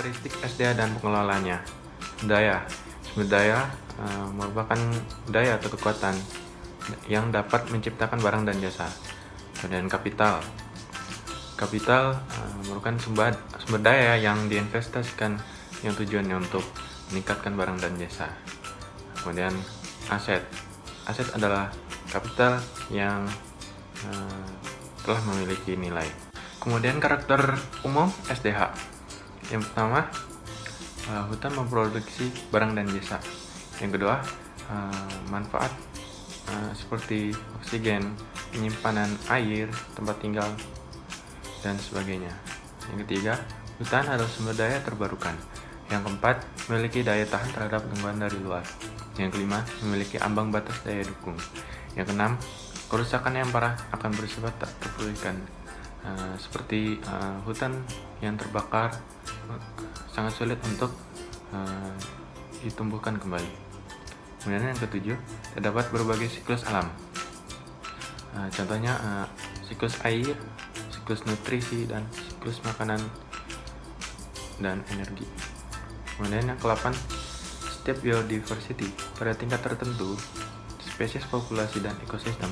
Karakteristik SDA dan pengelolanya. Daya. Sumber daya merupakan daya atau kekuatan yang dapat menciptakan barang dan jasa. Kemudian kapital. Kapital merupakan sumber daya yang diinvestasikan yang tujuannya untuk meningkatkan barang dan jasa. Kemudian aset. Aset adalah kapital yang telah memiliki nilai. Kemudian karakter umum SDH. Yang pertama, hutan memproduksi barang dan jasa. Yang kedua, manfaat seperti oksigen, penyimpanan air, tempat tinggal, dan sebagainya. Yang ketiga, hutan adalah sumber daya terbarukan. Yang keempat, memiliki daya tahan terhadap gangguan dari luar. Yang kelima, memiliki ambang batas daya dukung. Yang keenam, kerusakan yang parah akan bersifat tak terpulihkan. Seperti hutan yang terbakar sangat sulit untuk ditumbuhkan kembali. Kemudian yang ketujuh, terdapat berbagai siklus alam. Contohnya siklus air, siklus nutrisi, dan siklus makanan dan energi. Kemudian yang ke-8, setiap biodiversity pada tingkat tertentu, spesies, populasi, dan ekosistem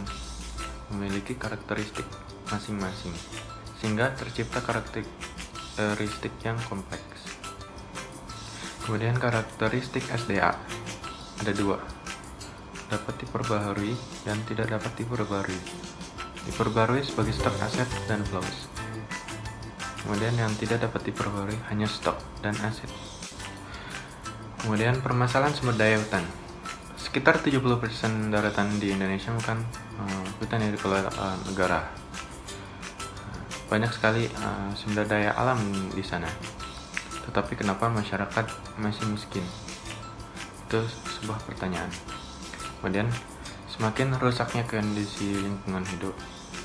memiliki karakteristik masing-masing, sehingga tercipta karakteristik yang kompleks. Kemudian karakteristik SDA ada dua, dapat diperbaharui dan tidak dapat diperbaharui. Diperbarui sebagai stok aset dan flows. Kemudian yang tidak dapat diperbarui hanya stok dan aset. Kemudian permasalahan sumber daya hutan. Sekitar 70% daratan di Indonesia bukan hutan yang dikelola negara. Banyak sekali sumber daya alam di sana. Tetapi kenapa masyarakat masih miskin? Itu sebuah pertanyaan. Kemudian semakin rusaknya kondisi lingkungan hidup.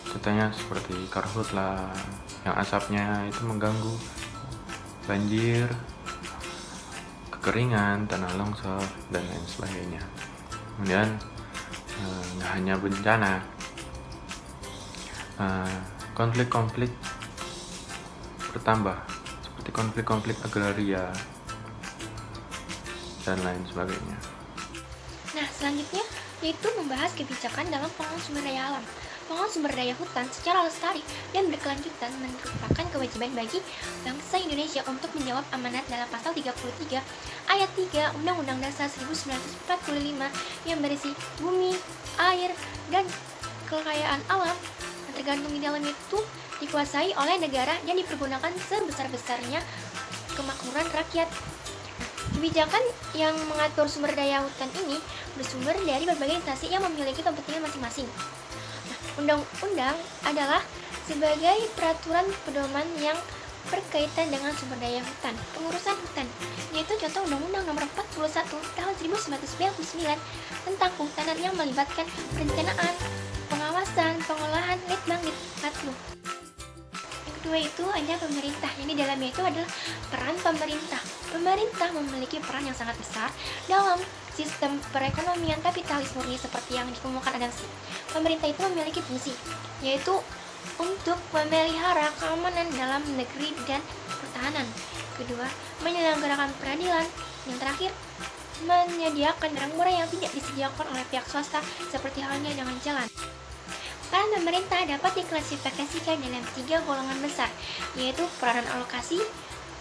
Contohnya seperti karhutla yang asapnya itu mengganggu banjir, kekeringan, tanah longsor, dan lain sebagainya. Kemudian nggak hanya bencana, konflik-konflik bertambah seperti konflik-konflik agraria dan lain sebagainya. Nah, selanjutnya yaitu membahas kebijakan dalam pengelolaan sumber daya alam. Pengelolaan sumber daya hutan secara lestari dan berkelanjutan merupakan kewajiban bagi bangsa Indonesia untuk menjawab amanat dalam pasal 33 ayat 3 Undang-Undang Dasar 1945 yang berisi bumi, air, dan kekayaan alam yang tergantung di dalam itu dikuasai oleh negara dan dipergunakan sebesar-besarnya kemakmuran rakyat. Kebijakan yang mengatur sumber daya hutan ini bersumber dari berbagai instansi yang memiliki kepentingan masing-masing. Undang-undang adalah sebagai peraturan pedoman yang berkaitan dengan sumber daya hutan, pengurusan hutan, yaitu contoh Undang-Undang Nomor 41 Tahun 1999 tentang kehutanan yang melibatkan perencanaan, pengawasan, pengolahan, litbang, litbang. Yang kedua itu ada pemerintah, yang di dalamnya itu adalah peran pemerintah. Pemerintah memiliki peran yang sangat besar dalam sistem perekonomian kapitalis murni seperti yang dikemukakan Adam Smith. Pemerintah itu memiliki fungsi, yaitu untuk memelihara keamanan dalam negeri dan pertahanan. Kedua, menyelenggarakan peradilan. Yang terakhir, menyediakan barang murah yang tidak disediakan oleh pihak swasta seperti halnya dengan jalan. Peran pemerintah dapat diklasifikasikan dalam 3 golongan besar, yaitu peranan alokasi,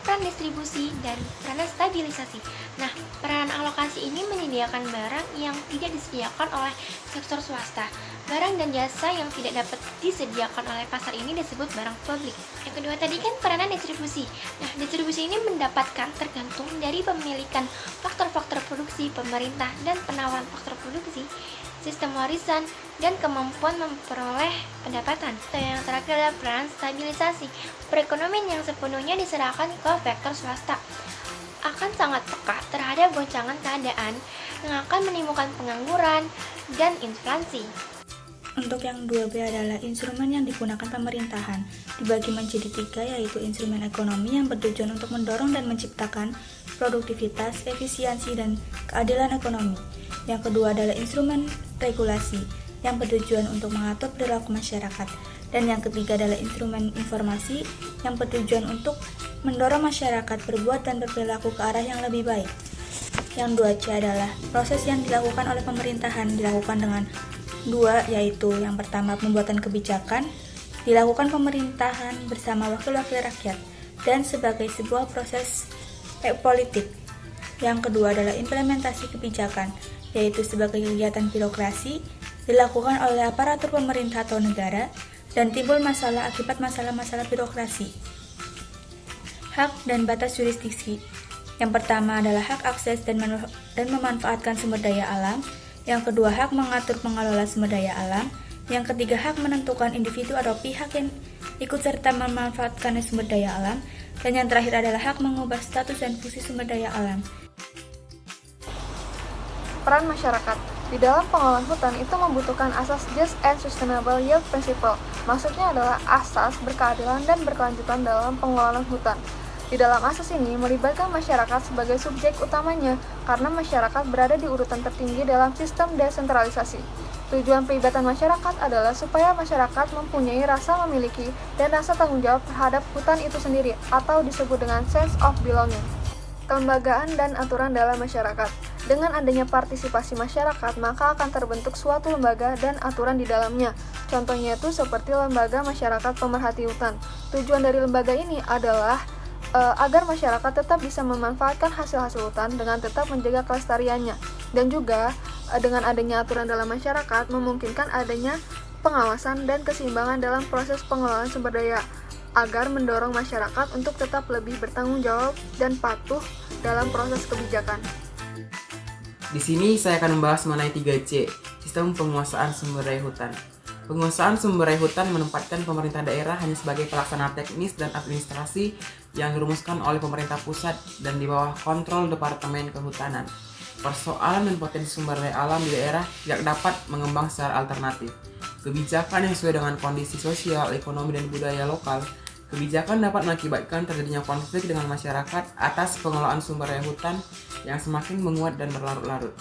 peran distribusi, dan peranan stabilisasi. Nah, peranan alokasi ini menyediakan barang yang tidak disediakan oleh sektor swasta. Barang dan jasa yang tidak dapat disediakan oleh pasar ini disebut barang publik. Yang kedua tadi kan peranan distribusi. Nah, distribusi ini mendapatkan tergantung dari pemilikan faktor-faktor produksi pemerintah dan penawaran faktor produksi, sistem warisan, dan kemampuan memperoleh pendapatan. Dan yang terakhir adalah peran stabilisasi. Perekonomian yang sepenuhnya diserahkan ke vektor swasta akan sangat peka terhadap goncangan keadaan yang akan menimbulkan pengangguran dan inflasi. Untuk yang 2B adalah instrumen yang digunakan pemerintahan, dibagi menjadi 3, yaitu instrumen ekonomi yang bertujuan untuk mendorong dan menciptakan produktivitas, efisiensi, dan keadilan ekonomi. Yang kedua adalah instrumen regulasi yang bertujuan untuk mengatur perilaku masyarakat. Dan yang ketiga adalah instrumen informasi yang bertujuan untuk mendorong masyarakat berbuat dan berperilaku ke arah yang lebih baik. Yang 2C adalah proses yang dilakukan oleh pemerintahan, dilakukan dengan 2, yaitu yang pertama pembuatan kebijakan, dilakukan pemerintahan bersama wakil-wakil rakyat, dan sebagai sebuah proses politik. Yang kedua adalah implementasi kebijakan, yaitu sebagai kegiatan birokrasi, dilakukan oleh aparatur pemerintah atau negara, dan timbul masalah akibat masalah-masalah birokrasi. Hak dan batas jurisdiksi. Yang pertama adalah hak akses dan memanfaatkan sumber daya alam. Yang kedua, hak mengatur pengelola sumber daya alam. Yang ketiga, hak menentukan individu atau pihak yang ikut serta memanfaatkan sumber daya alam. Dan yang terakhir adalah hak mengubah status dan fungsi sumber daya alam. Peran masyarakat di dalam pengelolaan hutan itu membutuhkan asas just and sustainable yield principle. Maksudnya adalah asas berkeadilan dan berkelanjutan dalam pengelolaan hutan. Di dalam asas ini melibatkan masyarakat sebagai subjek utamanya karena masyarakat berada di urutan tertinggi dalam sistem desentralisasi. Tujuan pelibatan masyarakat adalah supaya masyarakat mempunyai rasa memiliki dan rasa tanggung jawab terhadap hutan itu sendiri atau disebut dengan sense of belonging. Kelembagaan dan aturan dalam masyarakat. Dengan adanya partisipasi masyarakat, maka akan terbentuk suatu lembaga dan aturan di dalamnya. Contohnya itu seperti lembaga masyarakat pemerhati hutan. Tujuan dari lembaga ini adalah agar masyarakat tetap bisa memanfaatkan hasil-hasil hutan dengan tetap menjaga kelestariannya. Dan juga dengan adanya aturan dalam masyarakat memungkinkan adanya pengawasan dan keseimbangan dalam proses pengelolaan sumber daya agar mendorong masyarakat untuk tetap lebih bertanggung jawab dan patuh dalam proses kebijakan. Di sini saya akan membahas mengenai 3C, sistem penguasaan sumber daya hutan. Penguasaan sumber daya hutan menempatkan pemerintah daerah hanya sebagai pelaksana teknis dan administrasi yang dirumuskan oleh pemerintah pusat dan di bawah kontrol Departemen Kehutanan. Persoalan dan potensi sumber daya alam di daerah tidak dapat mengembang secara alternatif. Kebijakan yang sesuai dengan kondisi sosial, ekonomi, dan budaya lokal. Kebijakan dapat mengakibatkan terjadinya konflik dengan masyarakat atas pengelolaan sumber daya hutan yang semakin menguat dan berlarut-larut.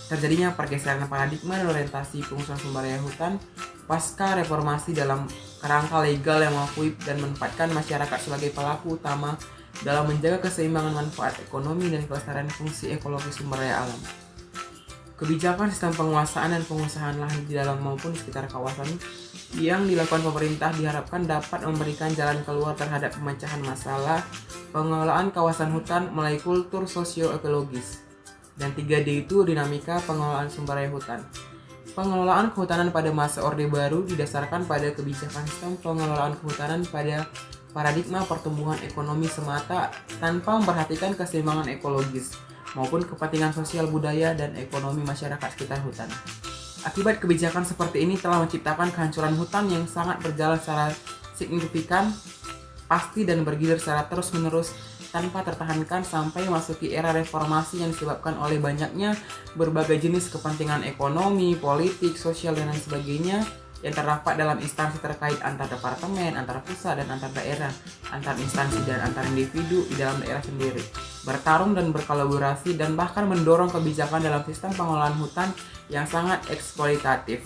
Terjadinya pergeseran paradigma dan orientasi pengusahaan sumber daya hutan pasca reformasi dalam kerangka legal yang mengakui dan menempatkan masyarakat sebagai pelaku utama dalam menjaga keseimbangan manfaat ekonomi dan kelestarian fungsi ekologi sumber daya alam. Kebijakan sistem penguasaan dan pengusahaan lahan di dalam maupun di sekitar kawasan yang dilakukan pemerintah diharapkan dapat memberikan jalan keluar terhadap pemecahan masalah pengelolaan kawasan hutan melalui kultur sosio-ekologis. Dan 3D itu dinamika pengelolaan sumber daya hutan. Pengelolaan kehutanan pada masa Orde Baru didasarkan pada kebijakan sistem pengelolaan kehutanan pada paradigma pertumbuhan ekonomi semata tanpa memperhatikan keseimbangan ekologis maupun kepentingan sosial budaya dan ekonomi masyarakat sekitar hutan. Akibat kebijakan seperti ini telah menciptakan kehancuran hutan yang sangat berjalan secara signifikan, pasti dan bergilir secara terus-menerus tanpa tertahankan sampai memasuki era reformasi yang disebabkan oleh banyaknya berbagai jenis kepentingan ekonomi, politik, sosial, dan lain sebagainya yang terdapat dalam instansi terkait antar departemen, antar pusat, dan antar daerah, antar instansi dan antar individu di dalam daerah sendiri, bertarung dan berkolaborasi dan bahkan mendorong kebijakan dalam sistem pengelolaan hutan yang sangat eksploitatif.